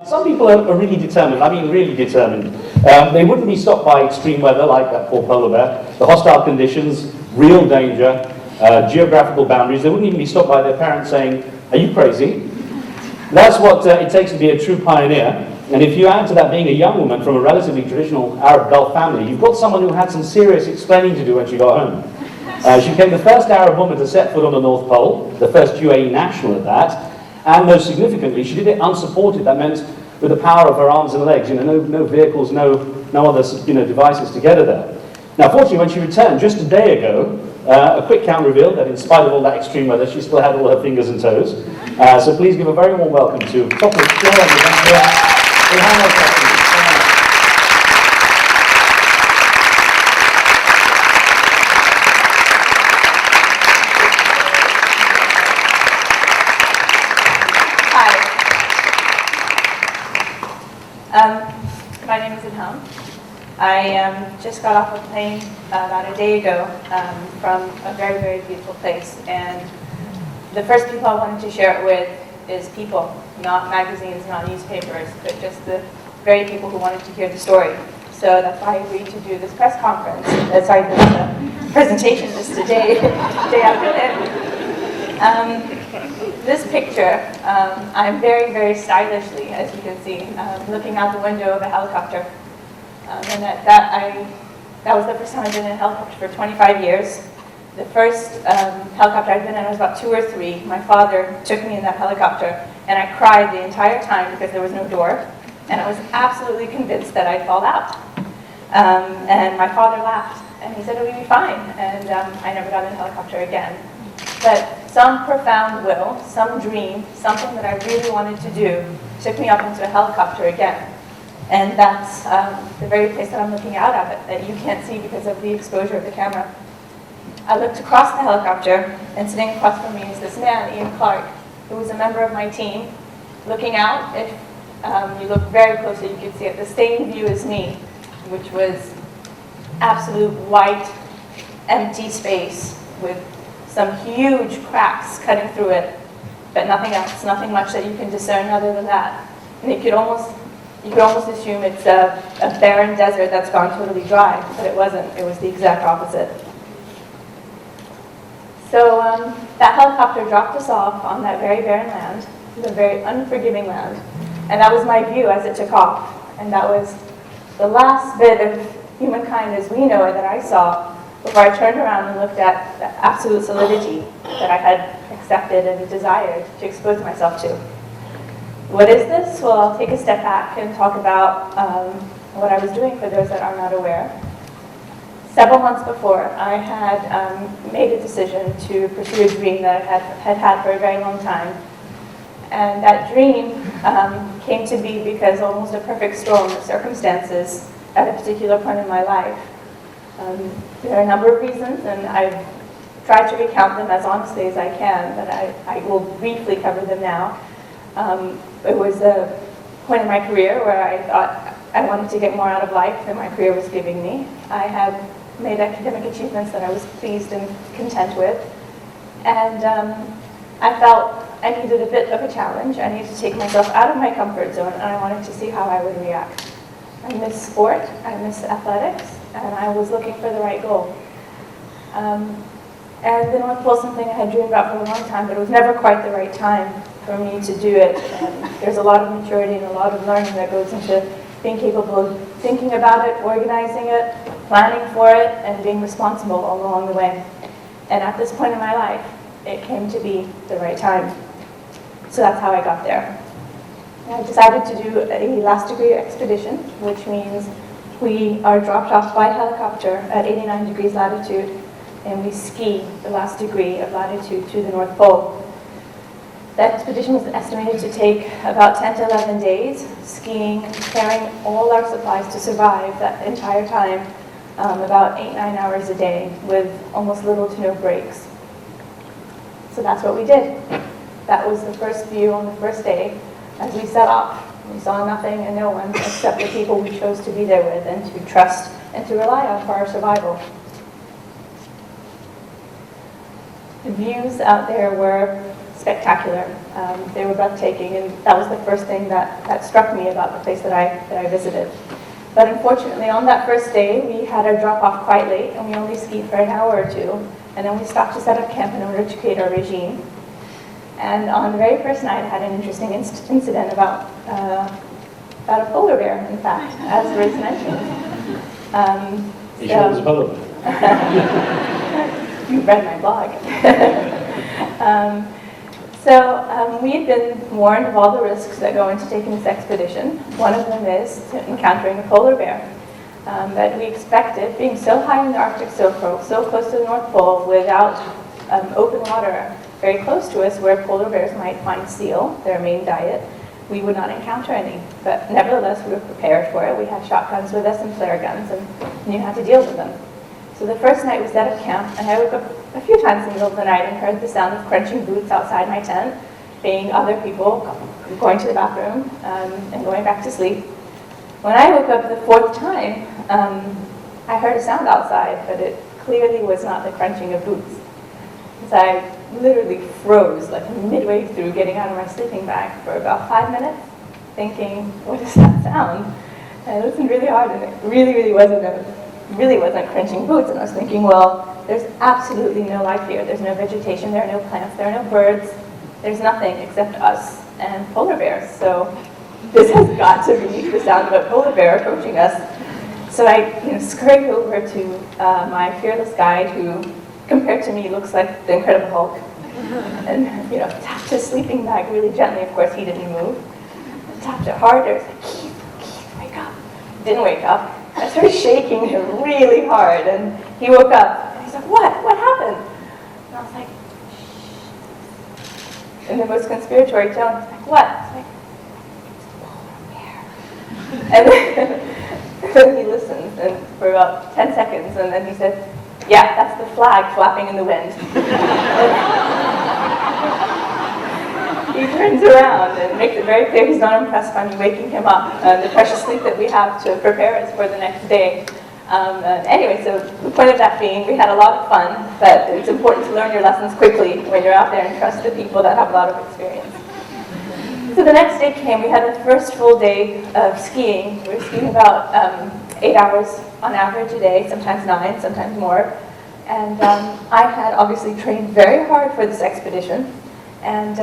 Some people are really determined, I mean really determined. They wouldn't be stopped by extreme weather like that poor polar bear, the hostile conditions, real danger, geographical boundaries. They wouldn't even be stopped by their parents saying, "Are you crazy?" That's what it takes to be a true pioneer. And if you add to that being a young woman from a relatively traditional Arab Gulf family, you've got someone who had some serious explaining to do when she got home. She became the first Arab woman to set foot on the North Pole, the first UAE national at that, and most significantly, she did it unsupported. That meant with the power of her arms and legs, no vehicles, no other devices to get her there. Now, fortunately, when she returned just a day ago, a quick count revealed that in spite of all that extreme weather, she still had all her fingers and toes. So please give a very warm welcome to top of the floor and the Elham Al-Qasimi. My name is Elham. I just got off a plane about a day ago from a very, very beautiful place. And the first people I wanted to share it with is people, not magazines, not newspapers, but just the very people who wanted to hear the story. So that's why I agreed to do this press conference, this presentation just day after this. This picture, I'm very, very stylishly, as you can see, looking out the window of a helicopter. And that was the first time I've been in a helicopter for 25 years. The first helicopter I'd been in, I was about 2 or 3. My father took me in that helicopter, and I cried the entire time because there was no door. And I was absolutely convinced that I'd fall out. And my father laughed, and he said it would be fine. And I never got in a helicopter again. But some profound will, some dream, something that I really wanted to do, took me up into a helicopter again. And that's the very place that I'm looking out of it, that you can't see because of the exposure of the camera. I looked across the helicopter, and sitting across from me is this man, Ian Clark, who was a member of my team. Looking out, if you look very closely, you can see it, the same view as me, which was absolute white, empty space with some huge cracks cutting through it, but nothing else, nothing much that you can discern other than that. And you could almost assume it's a barren desert that's gone totally dry, but it wasn't. It was the exact opposite. So that helicopter dropped us off on that very barren land, the very unforgiving land, and that was my view as it took off. And that was the last bit of humankind as we know it that I saw before I turned around and looked at the absolute solidity that I had accepted and desired to expose myself to. What is this? Well, I'll take a step back and talk about what I was doing for those that are not aware. Several months before, I had made a decision to pursue a dream that I had for a very long time. And that dream came to be because almost a perfect storm of circumstances at a particular point in my life. There are a number of reasons, and I've tried to recount them as honestly as I can, but I will briefly cover them now. It was a point in my career where I thought I wanted to get more out of life than my career was giving me. I had made academic achievements that I was pleased and content with, and I felt I needed a bit of a challenge. I needed to take myself out of my comfort zone, and I wanted to see how I would react. I miss sport, I miss athletics, and I was looking for the right goal. And the North Pole is something I had dreamed about for a long time, but it was never quite the right time for me to do it. And there's a lot of maturity and a lot of learning that goes into being capable of thinking about it, organizing it, planning for it, and being responsible all along the way. And at this point in my life, it came to be the right time. So that's how I got there. I decided to do a last degree expedition, which means we are dropped off by helicopter at 89 degrees latitude, and we ski the last degree of latitude to the North Pole. That expedition was estimated to take about 10 to 11 days, skiing, carrying all our supplies to survive that entire time, about 8-9 hours a day, with almost little to no breaks. So that's what we did. That was the first view on the first day. As we set off, we saw nothing and no one except the people we chose to be there with and to trust and to rely on for our survival. The views out there were spectacular. They were breathtaking, and that was the first thing that struck me about the place that I visited. But unfortunately, on that first day, we had our drop-off quite late, and we only skied for an hour or two, and then we stopped to set up camp in order to create our regime. And on the very first night, I had an interesting incident about a polar bear, in fact, as was mentioned. You sure it was a polar bear? You read my blog. We had been warned of all the risks that go into taking this expedition. One of them is encountering a polar bear. That we expected, being so high in the Arctic Circle, so close to the North Pole, without open water very close to us where polar bears might find seal, their main diet, we would not encounter any. But nevertheless, we were prepared for it. We had shotguns with us and flare guns and knew how to deal with them. So the first night we set up camp, and I woke up a few times in the middle of the night and heard the sound of crunching boots outside my tent, being other people going to the bathroom and going back to sleep. When I woke up the fourth time, I heard a sound outside, but it clearly was not the crunching of boots. So I literally froze, like midway through getting out of my sleeping bag for about 5 minutes, thinking, what is that sound? And I listened really hard, and it really wasn't crunching boots. And I was thinking, well, there's absolutely no life here. There's no vegetation, there are no plants, there are no birds. There's nothing except us and polar bears. So this has got to be the sound of a polar bear approaching us. So I scurried over to my fearless guide, who, compared to me, looks like the Incredible Hulk, and tapped his sleeping bag really gently. Of course, he didn't move. I tapped it harder. I was like, Keith, wake up. Didn't wake up. I started shaking him really hard, and he woke up. And he's like, what? What happened? And I was like, shh. In the most conspiratory tone, he's like, what? I was like, it's a polar bear. And then he listened for about 10 seconds, and then he said, yeah, that's the flag flapping in the wind. He turns around and makes it very clear he's not impressed by me waking him up, the precious sleep that we have to prepare us for the next day. Anyway, so the point of that being, we had a lot of fun, but it's important to learn your lessons quickly when you're out there and trust the people that have a lot of experience. So the next day came, we had the first full day of skiing. We were skiing about 8 hours on average a day, sometimes 9, sometimes more. And I had obviously trained very hard for this expedition, and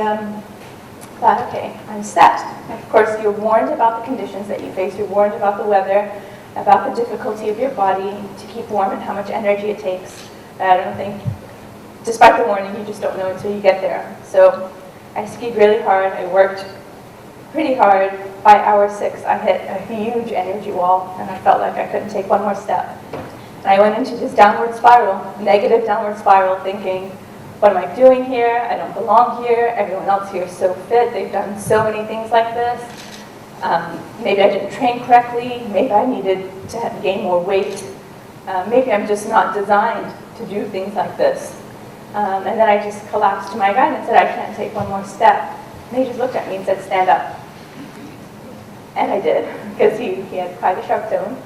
thought, okay, I'm set. And of course, you're warned about the conditions that you face, you're warned about the weather, about the difficulty of your body to keep warm and how much energy it takes. I don't think, despite the warning, you just don't know until you get there. So I skied really hard, I worked pretty hard. By hour 6, I hit a huge energy wall, and I felt like I couldn't take one more step. And I went into this downward spiral, negative downward spiral, thinking, what am I doing here? I don't belong here. Everyone else here is so fit. They've done so many things like this. Maybe I didn't train correctly. Maybe I needed to gain more weight. Maybe I'm just not designed to do things like this. And then I just collapsed to my guide and said, I can't take one more step. And he just looked at me and said, stand up. And I did, because he had quite a sharp tone.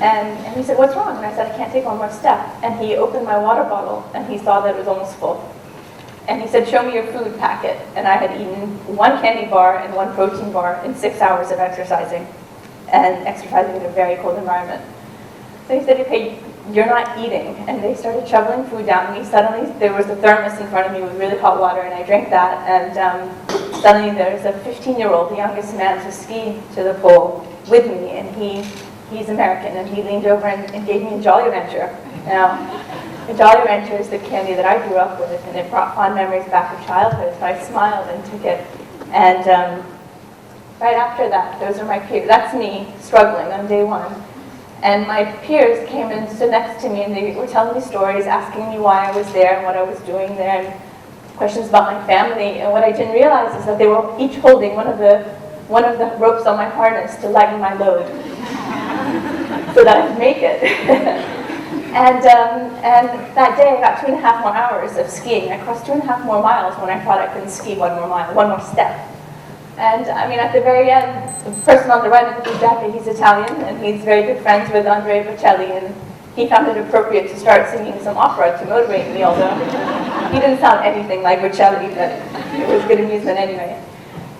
And he said, what's wrong? And I said, I can't take one more step. And he opened my water bottle, and he saw that it was almost full. And he said, show me your food packet. And I had eaten 1 candy bar and 1 protein bar in 6 hours of exercising, and exercising in a very cold environment. So he said, okay, you're not eating. And they started shoveling food down to me. Suddenly, there was a thermos in front of me with really hot water, and I drank that. And suddenly, there's a 15-year-old, the youngest man to ski to the pole with me, and he's American, and he leaned over and gave me a Jolly Rancher. Now, a Jolly Rancher is the candy that I grew up with, and it brought fond memories back of childhood, so I smiled and took it. And right after that, those are my peers. That's me struggling on day 1. And my peers came and stood next to me, and they were telling me stories, asking me why I was there and what I was doing there, and questions about my family. And what I didn't realize is that they were each holding one of the ropes on my harness to lighten my load, so that I could make it. And that day I got 2.5 more hours of skiing. I crossed 2.5 more miles when I thought I couldn't ski 1 more mile, 1 more step. And I mean, at the very end, the person on the right in the blue jacket, he's Italian, and he's very good friends with Andrea Bocelli, and he found it appropriate to start singing some opera to motivate me, although He didn't sound anything like Bocelli, but it was good amusement anyway.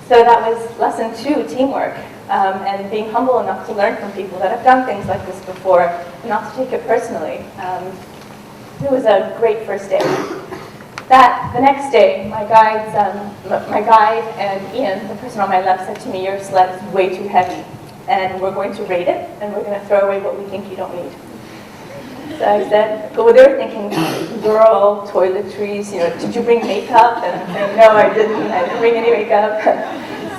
So that was lesson 2, teamwork, and being humble enough to learn from people that have done things like this before, and not to take it personally. It was a great first day. The next day, my guide and Ian, the person on my left, said to me, "Your sled is way too heavy, and we're going to rate it, and we're going to throw away what we think you don't need." So I said, well, they were thinking, girl, toiletries, did you bring makeup? And I'm saying, no, I didn't bring any makeup.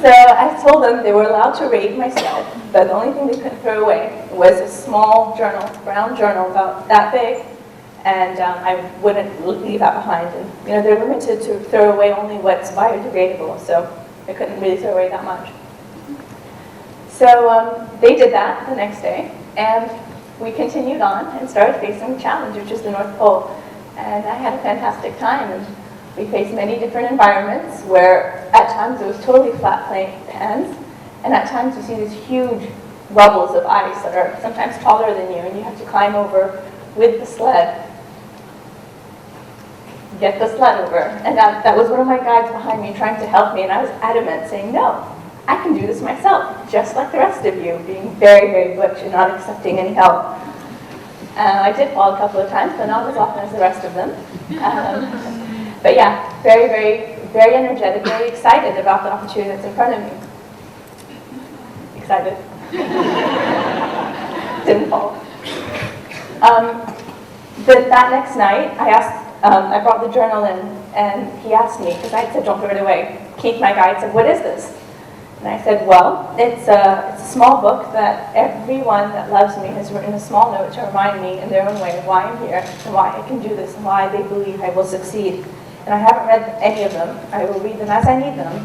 So I told them they were allowed to rate my sled, but the only thing they couldn't throw away was a small journal, brown journal about that big, and I wouldn't leave that behind. And they're limited to throw away only what's biodegradable, so I couldn't really throw away that much. So they did that the next day, and we continued on and started facing the challenge, which is the North Pole. And I had a fantastic time, and we faced many different environments where at times it was totally flat pans, and at times you see these huge rubbles of ice that are sometimes taller than you, and you have to climb over with the sled, get the sled over. And that was one of my guides behind me trying to help me, and I was adamant, saying, no, I can do this myself, just like the rest of you, being very, very butch and not accepting any help. I did fall a couple of times, but not as often as the rest of them. But yeah, very, very, very energetic, very excited about the opportunity that's in front of me. Excited. Didn't fall. That next night, I brought the journal in, and he asked me, because I said, don't throw it away. Keith, my guide, said, what is this? And I said, well, it's a small book that everyone that loves me has written a small note to remind me in their own way why I'm here, and why I can do this, and why they believe I will succeed. And I haven't read any of them. I will read them as I need them,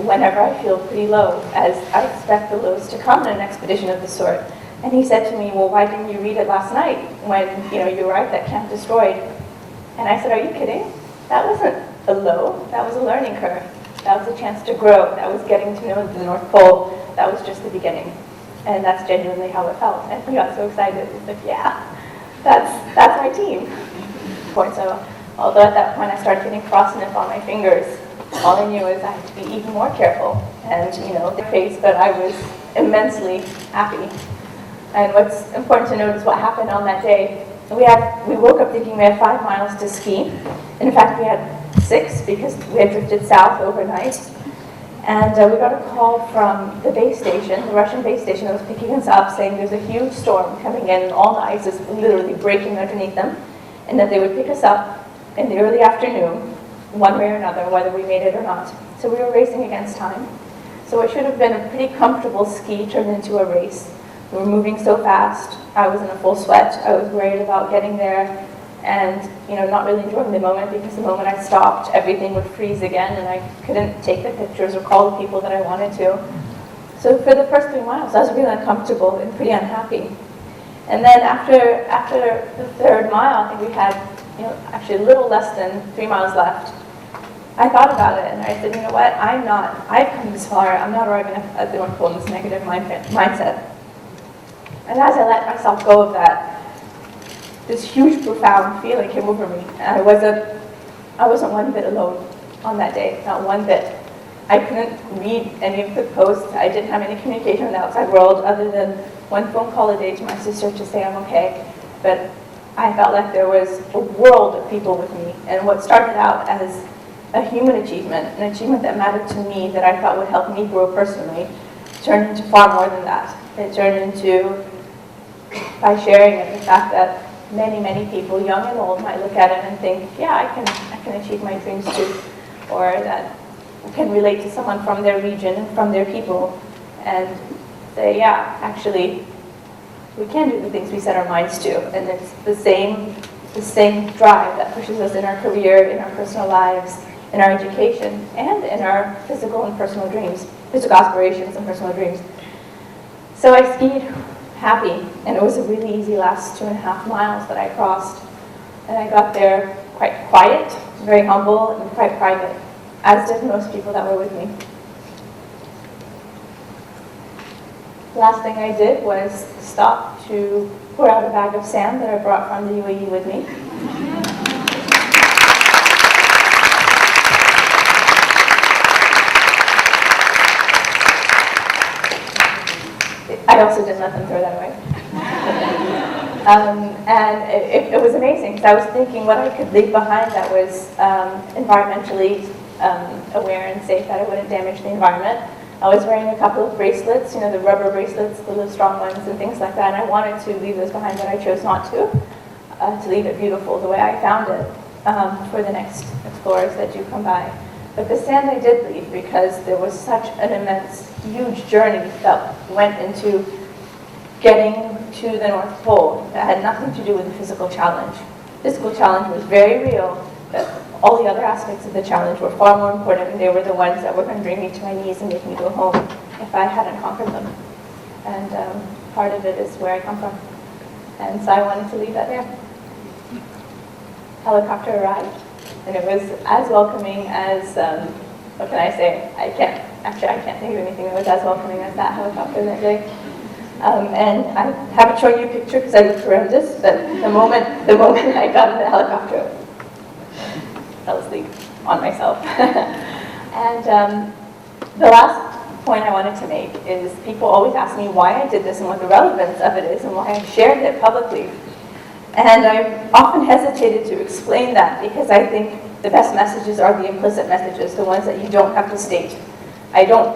whenever I feel pretty low, as I expect the lows to come in an expedition of this sort. And he said to me, well, why didn't you read it last night when you were at that camp destroyed? And I said, are you kidding? That wasn't a low, that was a learning curve. That was a chance to grow. That was getting to know the North Pole. That was just the beginning. And that's genuinely how it felt. And he got so excited. He's like, yeah, that's my team. So, although at that point I started getting frostnip on my fingers, all I knew is I had to be even more careful. And, the face, but I was immensely happy. And what's important to note is what happened on that day. We woke up thinking we had 5 miles to ski. In fact, we had 6 because we had drifted south overnight. And we got a call from the base station, the Russian base station that was picking us up, saying there's a huge storm coming in and all the ice is literally breaking underneath them, and that they would pick us up in the early afternoon, one way or another, whether we made it or not. So we were racing against time. So it should have been a pretty comfortable ski turned into a race. We were moving so fast. I was in a full sweat. I was worried about getting there and not really enjoying the moment, because the moment I stopped, everything would freeze again and I couldn't take the pictures or call the people that I wanted to. So for the first 3 miles, I was really uncomfortable and pretty unhappy. And then after the 3rd mile, I think we had actually a little less than 3 miles left. I thought about it and I said, you know what, I've come this far, I'm not arriving at the North Pole in this negative mindset. And as I let myself go of that, this huge, profound feeling came over me. And I wasn't one bit alone on that day, not one bit. I couldn't read any of the posts. I didn't have any communication with the outside world other than one phone call a day to my sister to say I'm okay. But I felt like there was a world of people with me. And what started out as a human achievement, an achievement that mattered to me, that I thought would help me grow personally, turned into far more than that. It turned into, by sharing it, the fact that many, many people, young and old, might look at it and think, yeah, I can achieve my dreams too. Or that can relate to someone from their region and from their people and say, yeah, actually, we can do the things we set our minds to. And it's the same drive that pushes us in our career, in our personal lives, in our education, and in our physical and personal dreams, physical aspirations and personal dreams. So I skied happy, and it was a really easy last 2.5 miles that I crossed. And I got there quite quiet, very humble, and quite private, as did most people that were with me. The last thing I did was stop to pour out a bag of sand that I brought from the UAE with me. I also didn't let them throw that away. And it was amazing, because I was thinking what I could leave behind that was environmentally aware and safe, that I wouldn't damage the environment. I was wearing a couple of bracelets, you know, the rubber bracelets, the little strong ones and things like that, and I wanted to leave those behind, but I chose not to leave it beautiful the way I found it for the next explorers that do come by. But the sand I did leave, because there was such an immense, huge journey that went into getting to the North Pole that had nothing to do with the physical challenge. Physical challenge was very real, but all the other aspects of the challenge were far more important, and they were the ones that were going to bring me to my knees and make me go home if I hadn't conquered them. And part of it is where I come from. And so I wanted to leave that there. Helicopter arrived, and it was as welcoming as, what can I say? I can't think of anything that was as welcoming as that helicopter that day. And I haven't shown you a picture because I looked horrendous, but the moment I got in the helicopter, I fell asleep on myself. And the last point I wanted to make is people always ask me why I did this and what the relevance of it is and why I shared it publicly. And I've often hesitated to explain that because I think the best messages are the implicit messages, the ones that you don't have to state. I don't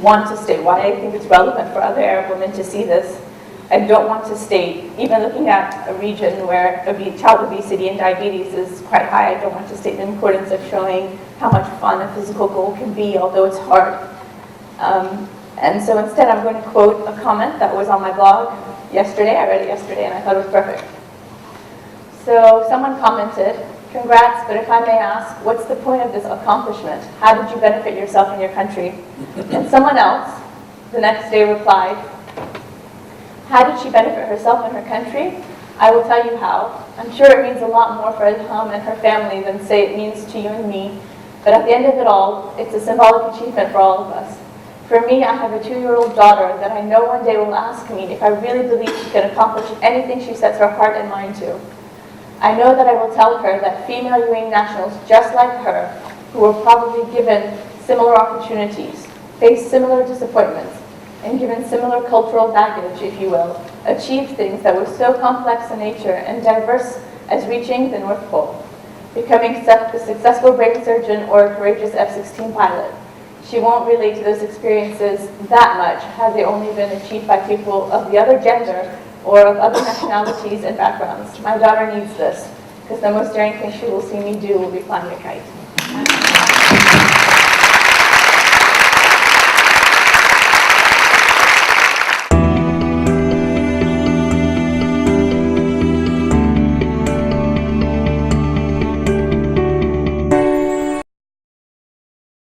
want to state why I think it's relevant for other Arab women to see this. I don't want to state, even looking at a region where child obesity and diabetes is quite high, I don't want to state the importance of showing how much fun a physical goal can be, although it's hard. And so instead I'm going to quote a comment that was on my blog yesterday. I read it yesterday and I thought it was perfect. So someone commented, "Congrats, but if I may ask, what's the point of this accomplishment? How did you benefit yourself and your country?" And someone else the next day replied, "How did she benefit herself and her country? I will tell you how. I'm sure it means a lot more for Elham and her family than, say, it means to you and me. But at the end of it all, it's a symbolic achievement for all of us. For me, I have a 2-year-old daughter that I know one day will ask me if I really believe she can accomplish anything she sets her heart and mind to. I know that I will tell her that female UAE nationals just like her, who were probably given similar opportunities, faced similar disappointments, and given similar cultural baggage, if you will, achieved things that were so complex in nature and diverse as reaching the North Pole, becoming a successful brain surgeon or a courageous F-16 pilot. She won't relate to those experiences that much had they only been achieved by people of the other gender or of other nationalities and backgrounds. My daughter needs this, because the most daring thing she will see me do will be flying a kite."